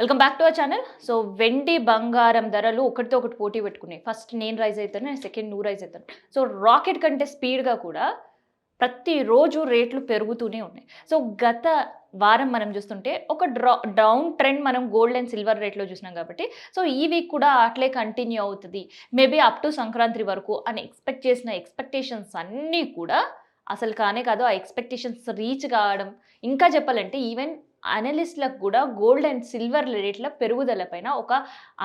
Welcome back to our channel. So వెండి బంగారం ధరలు ఒకటితో ఒకటి పోటీ పెట్టుకున్నాయి. ఫస్ట్ నేను రైజ్ అవుతాను అండ్ సెకండ్ నువ్వు రైజ్ అవుతాను. సో రాకెట్ కంటే స్పీడ్గా కూడా ప్రతిరోజు రేట్లు పెరుగుతూనే ఉన్నాయి. సో గత వారం మనం చూస్తుంటే ఒక డౌన్ ట్రెండ్ మనం గోల్డ్ అండ్ సిల్వర్ రేట్లో చూసినాం కాబట్టి సో ఈ వీక్ కూడా అట్లే కంటిన్యూ అవుతుంది మేబీ అప్ టు సంక్రాంతి వరకు అని ఎక్స్పెక్ట్ చేసిన ఎక్స్పెక్టేషన్స్ అన్నీ కూడా అసలు కానే కాదు. ఆ ఎక్స్పెక్టేషన్స్ రీచ్ కావడం, ఇంకా చెప్పాలంటే ఈవెన్ అనలిస్ట్‌లకు కూడా గోల్డ్ అండ్ సిల్వర్ రేట్ల పెరుగుదల పైన ఒక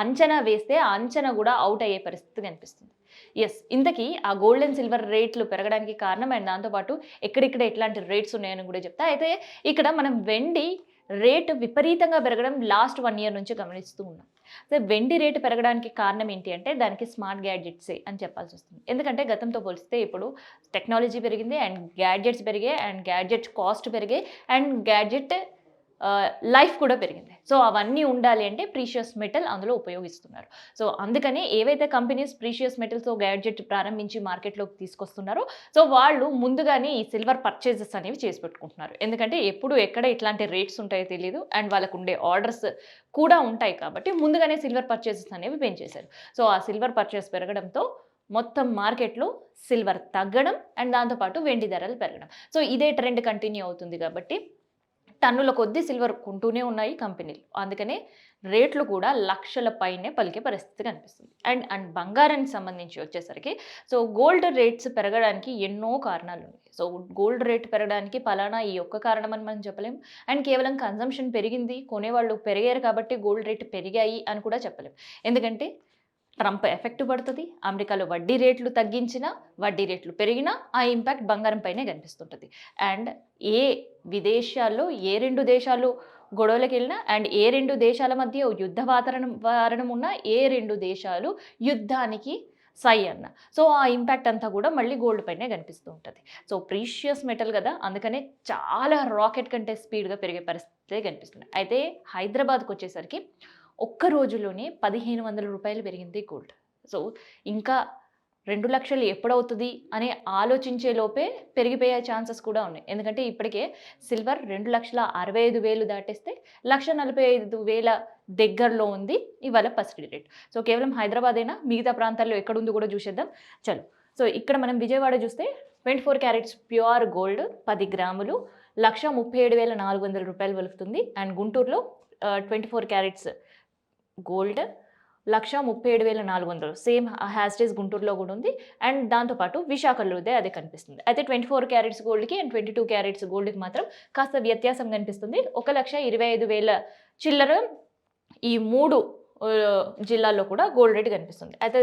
అంచనా వేస్తే, ఆ అంచనా కూడా ఔట్ అయ్యే పరిస్థితి కనిపిస్తుంది. యెస్. ఇంతకీ ఆ గోల్డ్ అండ్ సిల్వర్ రేట్లు పెరగడానికి కారణం అండ్ దాంతో పాటు ఎక్కడెక్కడ ఎట్లాంటి రేట్స్ ఉన్నాయని కూడా చెప్తా. అయితే ఇక్కడ మనం వెండి రేట్ విపరీతంగా పెరగడం లాస్ట్ 1 ఇయర్ నుంచి గమనిస్తూ ఉన్నాం. సో వెండి రేటు పెరగడానికి కారణం ఏంటి అంటే దానికి స్మార్ట్ గ్యాడ్జెట్సే అని చెప్పాల్సొస్తుంది. ఎందుకంటే గతంతో పోలిస్తే ఇప్పుడు టెక్నాలజీ పెరిగింది అండ్ గ్యాడ్జెట్స్ పెరిగాయి అండ్ గ్యాడ్జెట్ కాస్ట్ పెరిగాయి అండ్ గ్యాడ్జెట్ లైఫ్ కూడా పెరిగింది. సో అవన్నీ ఉండాలి అంటే ప్రీషియస్ మెటల్ అందులో ఉపయోగిస్తున్నారు. సో అందుకని ఏవైతే కంపెనీస్ ప్రీషియస్ మెటల్స్‌తో గ్యాడ్జెట్ ప్రారంభించి మార్కెట్‌లోకి తీసుకొస్తున్నారో సో వాళ్ళు ముందుగానే ఈ సిల్వర్ పర్చేజెస్ అనేవి చేసి పెట్టుకుంటున్నారు. ఎందుకంటే ఎప్పుడు ఎక్కడ ఇట్లాంటి రేట్స్ ఉంటాయో తెలీదు అండ్ వాళ్ళకుండే ఆర్డర్స్ కూడా ఉంటాయి కాబట్టి ముందుగానే సిల్వర్ పర్చేజెస్ అనేవి పెంచేశారు. సో ఆ సిల్వర్ పర్చేస్ పెరగడంతో మొత్తం మార్కెట్‌లో సిల్వర్ తగ్గడం అండ్ దాంతో పాటు వెండి ధరలు పెరగడం. సో ఇదే ట్రెండ్ కంటిన్యూ అవుతుంది కాబట్టి టన్నుల కొద్దీ సిల్వర్ కొంటూనే ఉన్నాయి కంపెనీలు. అందుకనే రేట్లు కూడా లక్షల పైనే పలికే పరిస్థితి కనిపిస్తుంది. అండ్ అండ్ బంగారానికి సంబంధించి వచ్చేసరికి సో గోల్డ్ రేట్స్ పెరగడానికి ఎన్నో కారణాలున్నాయి. సో గోల్డ్ రేట్ పెరగడానికి పలానా ఈ ఒక్క కారణం అని మనం చెప్పలేం. అండ్ కేవలం కన్జంప్షన్ పెరిగింది, కొనేవాళ్ళు పెరిగారు కాబట్టి గోల్డ్ రేట్ పెరిగాయి అని కూడా చెప్పలేం. ఎందుకంటే ట్రంప్ ఎఫెక్ట్ పడుతుంది. అమెరికాలో వడ్డీ రేట్లు తగ్గించినా, వడ్డీ రేట్లు పెరిగినా ఆ ఇంపాక్ట్ బంగారం పైనే కనిపిస్తుంటది. అండ్ ఏ విదేశాల్లో ఏ 2 దేశాలు గొడవలకెళ్ళినా అండ్ ఏ 2 దేశాల మధ్య యుద్ధ వాతావరణం ఉన్నా, ఏ 2 దేశాలు యుద్ధానికి సై అన్న. సో ఆ ఇంపాక్ట్ అంతా కూడా మళ్ళీ గోల్డ్ పైనే కనిపిస్తూ ఉంటది. సో ప్రీషియస్ మెటల్ కదా! అందుకనే చాలా రాకెట్ కంటే స్పీడ్‌గా పెరిగే పరిస్థితే కనిపిస్తుంది. అయితే హైదరాబాద్‌కొచ్చేసరికి ఒక్క రోజులోనే రూ. 1,500 పెరిగింది గోల్డ్. సో ఇంకా 2,00,000 ఎప్పుడవుతది అని ఆలోచించే లోపే పెరిగిపోయే ఛాన్సెస్ కూడా ఉన్నాయి. ఎందుకంటే ఇప్పటికే సిల్వర్ 2,65,000 దాటేస్తే 1,45,000 దగ్గరలో ఉంది ఇవాళ పసిడి రేట్. సో కేవలం హైదరాబాదేనా? మిగతా ప్రాంతాల్లో ఎక్కడుందో కూడా చూసేద్దాం. చలో. సో ఇక్కడ మనం విజయవాడ చూస్తే 24 క్యారెట్స్ ప్యూర్ గోల్డ్ 10 గ్రాములు రూ. 137,400 పలుకుతుంది. అండ్ గుంటూరులో 24 క్యారెట్స్ గోల్డ్ 137,400 సేమ్ హ్యాస్టేజ్ గుంటూరులో కూడా ఉంది. అండ్ దాంతోపాటు విశాఖలోదే అదే కనిపిస్తుంది. అయితే 24 క్యారెట్స్ గోల్డ్‌కి అండ్ 22 క్యారెట్స్ గోల్డ్‌కి మాత్రం కాస్త వ్యత్యాసం కనిపిస్తుంది. 1,25,000 చిల్లర ఈ 3 జిల్లాల్లో కూడా గోల్డ్ రేట్ కనిపిస్తుంది. అయితే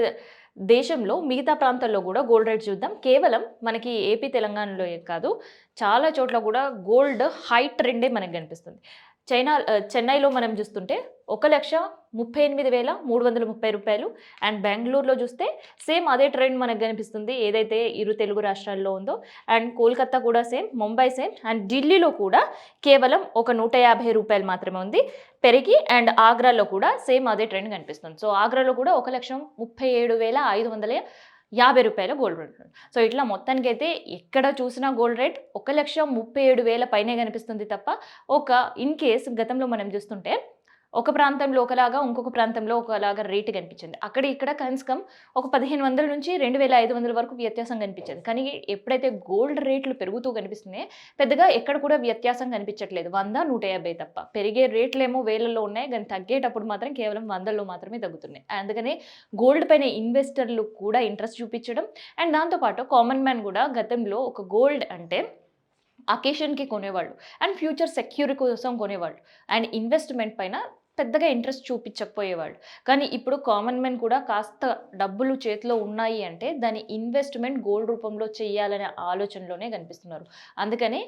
దేశంలో మిగతా ప్రాంతాల్లో కూడా గోల్డ్ రేట్ చూద్దాం. కేవలం మనకి ఏపీ, తెలంగాణలో కాదు చాలా చోట్ల కూడా గోల్డ్ హై ట్రెండే మనకు కనిపిస్తుంది. చెన్నైలో మనం చూస్తుంటే 1,38,330 అండ్ బెంగుళూరులో చూస్తే సేమ్ అదే ట్రెండ్ మనకు కనిపిస్తుంది ఏదైతే ఇరు తెలుగు రాష్ట్రాల్లో ఉందో. అండ్ కోల్కతా కూడా సేమ్, ముంబై సేమ్ అండ్ ఢిల్లీలో కూడా కేవలం ఒక రూ. 150 మాత్రమే ఉంది పెరిగి. అండ్ ఆగ్రాలో కూడా సేమ్ అదే ట్రెండ్ కనిపిస్తుంది. సో ఆగ్రాలో కూడా 1,37,550 గోల్డ్ రేట్. సో ఇట్లా మొత్తానికైతే ఎక్కడ చూసినా గోల్డ్ రేట్ 1,37,000 పైనే కనిపిస్తుంది తప్ప ఇన్ కేస్ గతంలో మనం చూస్తుంటే ఒక ప్రాంతంలో ఒకలాగా, ఇంకొక ప్రాంతంలో ఒకలాగా రేటు కనిపించింది. అక్కడ ఇక్కడ కనీసం ఒక 1,500 నుంచి 2,500 వరకు వ్యత్యాసం కనిపించేది. కానీ ఎప్పుడైతే గోల్డ్ రేట్లు పెరుగుతూ కనిపిస్తున్నాయో పెద్దగా ఎక్కడ కూడా వ్యత్యాసం కనిపించట్లేదు. 100, 150 తప్ప. పెరిగే రేట్లేమో వేలల్లో ఉన్నాయి కానీ తగ్గేటప్పుడు మాత్రం కేవలం వందల్లో మాత్రమే తగ్గుతున్నాయి. అందుకనే గోల్డ్ పైన ఇన్వెస్టర్లు కూడా ఇంట్రెస్ట్ చూపించడం అండ్ దాంతోపాటు కామన్ మ్యాన్ కూడా గతంలో ఒక గోల్డ్ అంటే అకేషన్‌కి కొనేవాళ్ళు అండ్ ఫ్యూచర్ సెక్యూరిటీ కోసం కొనేవాళ్ళు అండ్ ఇన్వెస్ట్‌మెంట్ పైన పెద్దగా ఇంట్రెస్ట్ చూపించకపోయేవాళ్ళు. కానీ ఇప్పుడు కామన్ మ్యాన్ కూడా కాస్త డబ్బులు చేతిలో ఉన్నాయి అంటే దాని ఇన్వెస్ట్‌మెంట్ గోల్డ్ రూపంలో చేయాలనే ఆలోచనలోనే కనిపిస్తున్నారు. అందుకనే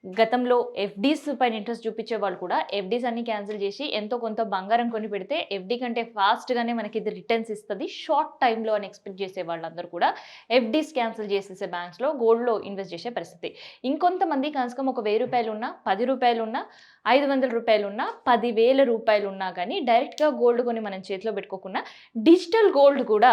గతంలో ఎఫ్‌డీస్ పైన ఇంట్రెస్ట్ చూపించే వాళ్ళు కూడా ఎఫ్‌డీస్ అన్ని క్యాన్సిల్ చేసి ఎంతో కొంత బంగారం కొని పెడితే ఎఫ్‌డీ కంటే ఫాస్ట్‌గానే మనకి ఇది రిటర్న్స్ ఇస్తది షార్ట్ టైమ్‌లో అని ఎక్స్‌పెక్ట్ చేసే వాళ్ళందరూ కూడా ఎఫ్‌డీస్ క్యాన్సిల్ చేసేసే బ్యాంక్స్‌లో గోల్డ్‌లో ఇన్వెస్ట్ చేసే పరిస్థితి. ఇంకొంతమంది కనీసం ఒక రూ. 1,000 ఉన్నా, రూ. 10 ఉన్నా రూ. 500 ఉన్నా, రూ. 10,000 ఉన్నా కానీ డైరెక్ట్‌గా గోల్డ్ కొని మనం చేతిలో పెట్టుకోకుండా డిజిటల్ గోల్డ్ కూడా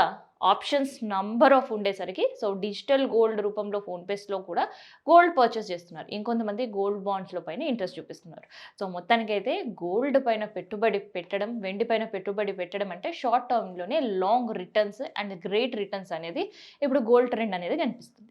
ఆప్షన్స్ నంబర్ ఆఫ్ ఉండేసరికి సో డిజిటల్ గోల్డ్ రూపంలో ఫోన్‌పేస్‌లో కూడా గోల్డ్ పర్చేస్ చేస్తున్నారు. ఇంకొంతమంది గోల్డ్ బాండ్స్‌లో పైన ఇంట్రెస్ట్ చూపిస్తున్నారు. సో మొత్తానికైతే గోల్డ్ పైన పెట్టుబడి పెట్టడం, వెండి పైన పెట్టుబడి పెట్టడం అంటే షార్ట్ టర్మ్‌లోనే long returns and great returns అనేది ఇప్పుడు గోల్డ్ ట్రెండ్ అనేది కనిపిస్తుంది.